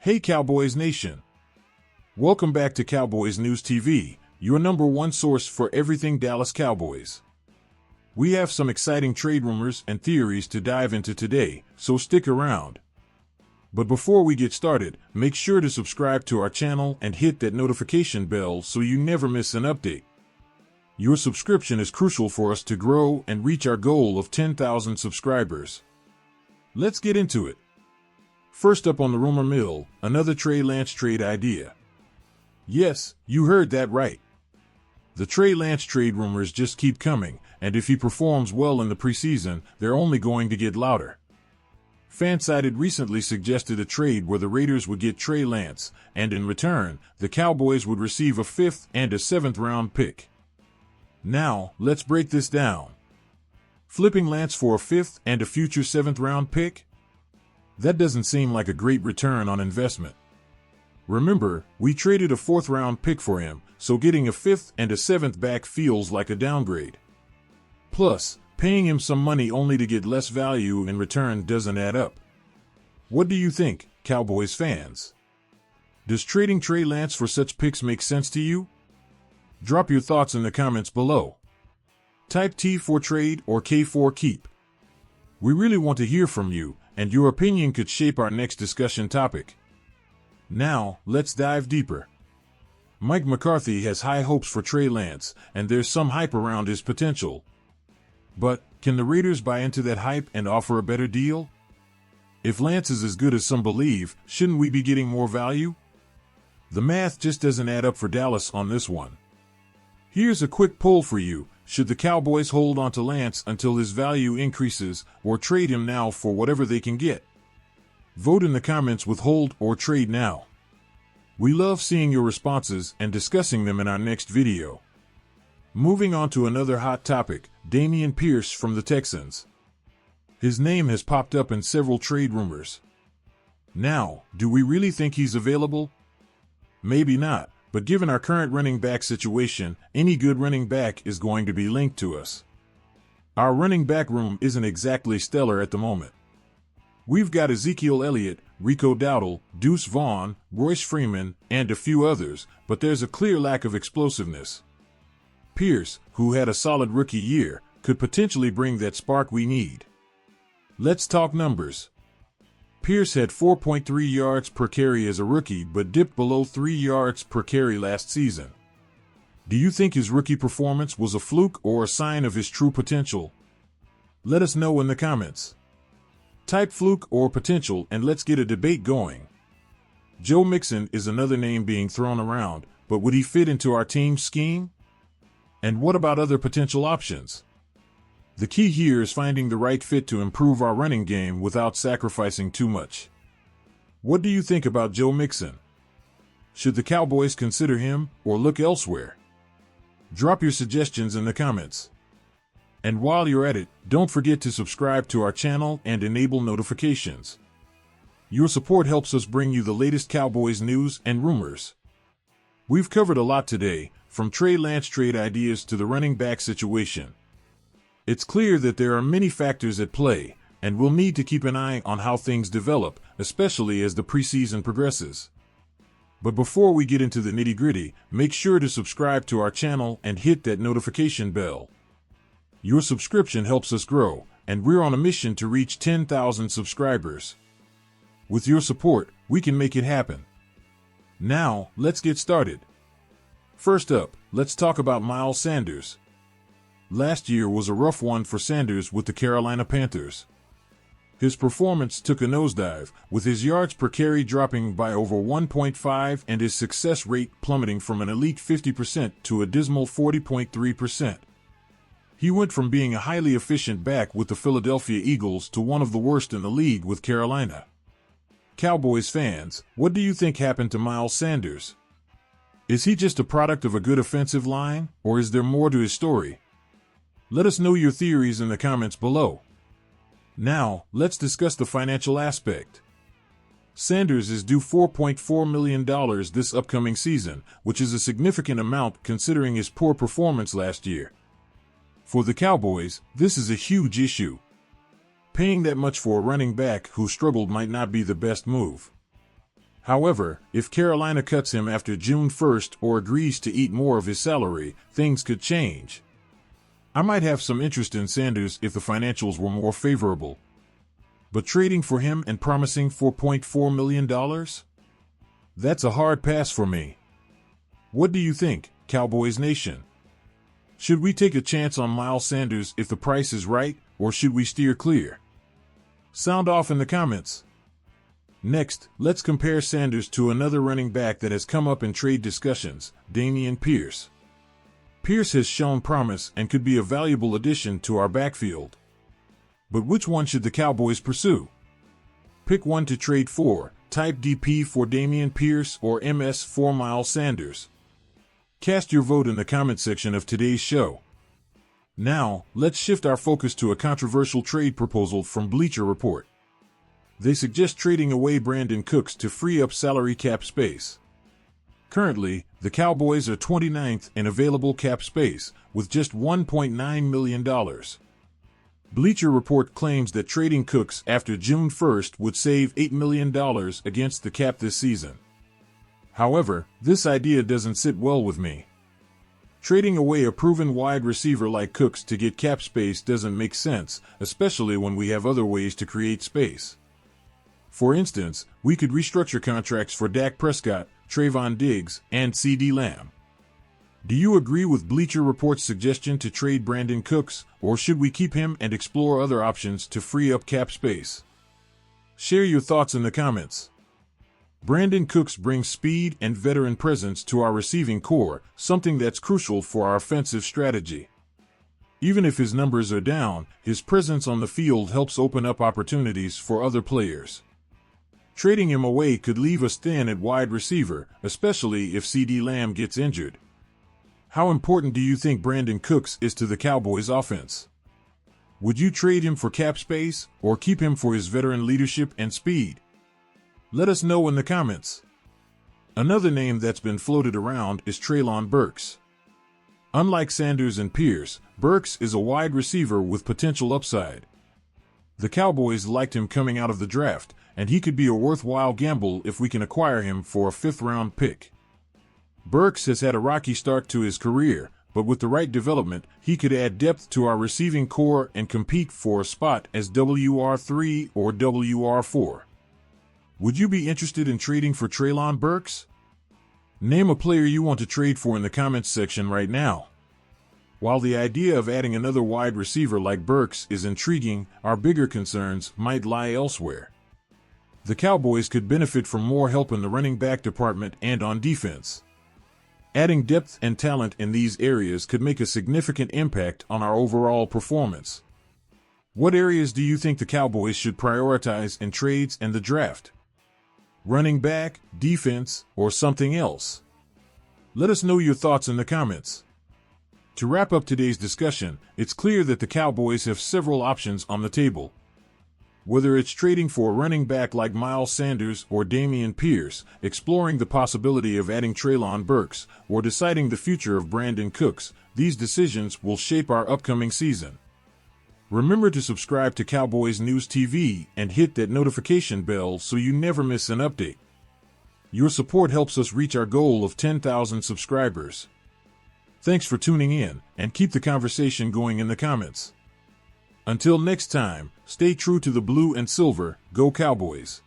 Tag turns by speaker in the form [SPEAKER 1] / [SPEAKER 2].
[SPEAKER 1] Hey Cowboys Nation! Welcome back to Cowboys News TV, your #1 source for everything Dallas Cowboys. We have some exciting trade rumors and theories to dive into today, so stick around. But before we get started, make sure to subscribe to our channel and hit that notification bell so you never miss an update. Your subscription is crucial for us to grow and reach our goal of 10,000 subscribers. Let's get into it. First up on the rumor mill, another Trey Lance trade idea. Yes, you heard that right. The Trey Lance trade rumors just keep coming, and if he performs well in the preseason, they're only going to get louder. Fansided recently suggested a trade where the Raiders would get Trey Lance, and in return, the Cowboys would receive a 5th and a 7th round pick. Now, let's break this down. Flipping Lance for a 5th and a future 7th round pick? That doesn't seem like a great return on investment. Remember, we traded a 4th round pick for him, so getting a 5th and a 7th back feels like a downgrade. Plus, paying him some money only to get less value in return doesn't add up. What do you think, Cowboys fans? Does trading Trey Lance for such picks make sense to you? Drop your thoughts in the comments below. Type T for trade or K for keep. We really want to hear from you, and your opinion could shape our next discussion topic. Now, let's dive deeper. Mike McCarthy has high hopes for Trey Lance, and there's some hype around his potential. But, can the Raiders buy into that hype and offer a better deal? If Lance is as good as some believe, shouldn't we be getting more value? The math just doesn't add up for Dallas on this one. Here's a quick poll for you. Should the Cowboys hold on to Lance until his value increases, or trade him now for whatever they can get? Vote in the comments with hold or trade now. We love seeing your responses and discussing them in our next video. Moving on to another hot topic, Dameon Pierce from the Texans. His name has popped up in several trade rumors. Now, do we really think he's available? Maybe not. But given our current running back situation, any good running back is going to be linked to us. Our running back room isn't exactly stellar at the moment. We've got Ezekiel Elliott, Rico Dowdle, Deuce Vaughn, Royce Freeman, and a few others, but there's a clear lack of explosiveness. Pierce, who had a solid rookie year, could potentially bring that spark we need. Let's talk numbers. Pierce had 4.3 yards per carry as a rookie but dipped below 3 yards per carry last season. Do you think his rookie performance was a fluke or a sign of his true potential? Let us know in the comments. Type fluke or potential and let's get a debate going. Joe Mixon is another name being thrown around, but would he fit into our team's scheme? And what about other potential options? The key here is finding the right fit to improve our running game without sacrificing too much. What do you think about Joe Mixon? Should the Cowboys consider him or look elsewhere? Drop your suggestions in the comments. And while you're at it, don't forget to subscribe to our channel and enable notifications. Your support helps us bring you the latest Cowboys news and rumors. We've covered a lot today, from Trey Lance trade ideas to the running back situation. It's clear that there are many factors at play, and we'll need to keep an eye on how things develop, especially as the preseason progresses. But before we get into the nitty-gritty, make sure to subscribe to our channel and hit that notification bell. Your subscription helps us grow, and we're on a mission to reach 10,000 subscribers. With your support, we can make it happen. Now, let's get started. First up, let's talk about Miles Sanders. Last year was a rough one for Sanders with the Carolina Panthers. His performance took a nosedive, with his yards per carry dropping by over 1.5 and his success rate plummeting from an elite 50% to a dismal 40.3%. He went from being a highly efficient back with the Philadelphia Eagles to one of the worst in the league with Carolina. Cowboys fans, what do you think happened to Miles Sanders? Is he just a product of a good offensive line, or is there more to his story? Let us know your theories in the comments below. Now, let's discuss the financial aspect. Sanders is due $4.4 million this upcoming season, which is a significant amount considering his poor performance last year. For the Cowboys, this is a huge issue. Paying that much for a running back who struggled might not be the best move. However, if Carolina cuts him after June 1st or agrees to eat more of his salary, things could change. I might have some interest in Sanders if the financials were more favorable. But trading for him and promising $4.4 million? That's a hard pass for me. What do you think, Cowboys Nation? Should we take a chance on Miles Sanders if the price is right, or should we steer clear? Sound off in the comments. Next, let's compare Sanders to another running back that has come up in trade discussions, Dameon Pierce. Pierce has shown promise and could be a valuable addition to our backfield. But which one should the Cowboys pursue? Pick one to trade for. Type DP for Dameon Pierce or MS for Miles Sanders. Cast your vote in the comment section of today's show. Now, let's shift our focus to a controversial trade proposal from Bleacher Report. They suggest trading away Brandon Cooks to free up salary cap space. Currently, the Cowboys are 29th in available cap space, with just $1.9 million. Bleacher Report claims that trading Cooks after June 1st would save $8 million against the cap this season. However, this idea doesn't sit well with me. Trading away a proven wide receiver like Cooks to get cap space doesn't make sense, especially when we have other ways to create space. For instance, we could restructure contracts for Dak Prescott, Trayvon Diggs, and CeeDee Lamb. Do you agree with Bleacher Report's suggestion to trade Brandon Cooks, or should we keep him and explore other options to free up cap space? Share your thoughts in the comments. Brandon Cooks brings speed and veteran presence to our receiving core, something that's crucial for our offensive strategy. Even if his numbers are down, his presence on the field helps open up opportunities for other players. Trading him away could leave us thin at wide receiver, especially if CeeDee Lamb gets injured. How important do you think Brandon Cooks is to the Cowboys' offense? Would you trade him for cap space, or keep him for his veteran leadership and speed? Let us know in the comments. Another name that's been floated around is Treylon Burks. Unlike Sanders and Pierce, Burks is a wide receiver with potential upside. The Cowboys liked him coming out of the draft, and he could be a worthwhile gamble if we can acquire him for a 5th-round pick. Burks has had a rocky start to his career, but with the right development, he could add depth to our receiving core and compete for a spot as WR3 or WR4. Would you be interested in trading for Treylon Burks? Name a player you want to trade for in the comments section right now. While the idea of adding another wide receiver like Burks is intriguing, our bigger concerns might lie elsewhere. The Cowboys could benefit from more help in the running back department and on defense. Adding depth and talent in these areas could make a significant impact on our overall performance. What areas do you think the Cowboys should prioritize in trades and the draft? Running back, defense, or something else? Let us know your thoughts in the comments. To wrap up today's discussion, it's clear that the Cowboys have several options on the table. Whether it's trading for a running back like Miles Sanders or Dameon Pierce, exploring the possibility of adding Treylon Burks, or deciding the future of Brandon Cooks, these decisions will shape our upcoming season. Remember to subscribe to Cowboys News TV and hit that notification bell so you never miss an update. Your support helps us reach our goal of 10,000 subscribers. Thanks for tuning in, and keep the conversation going in the comments. Until next time, stay true to the blue and silver. Go Cowboys!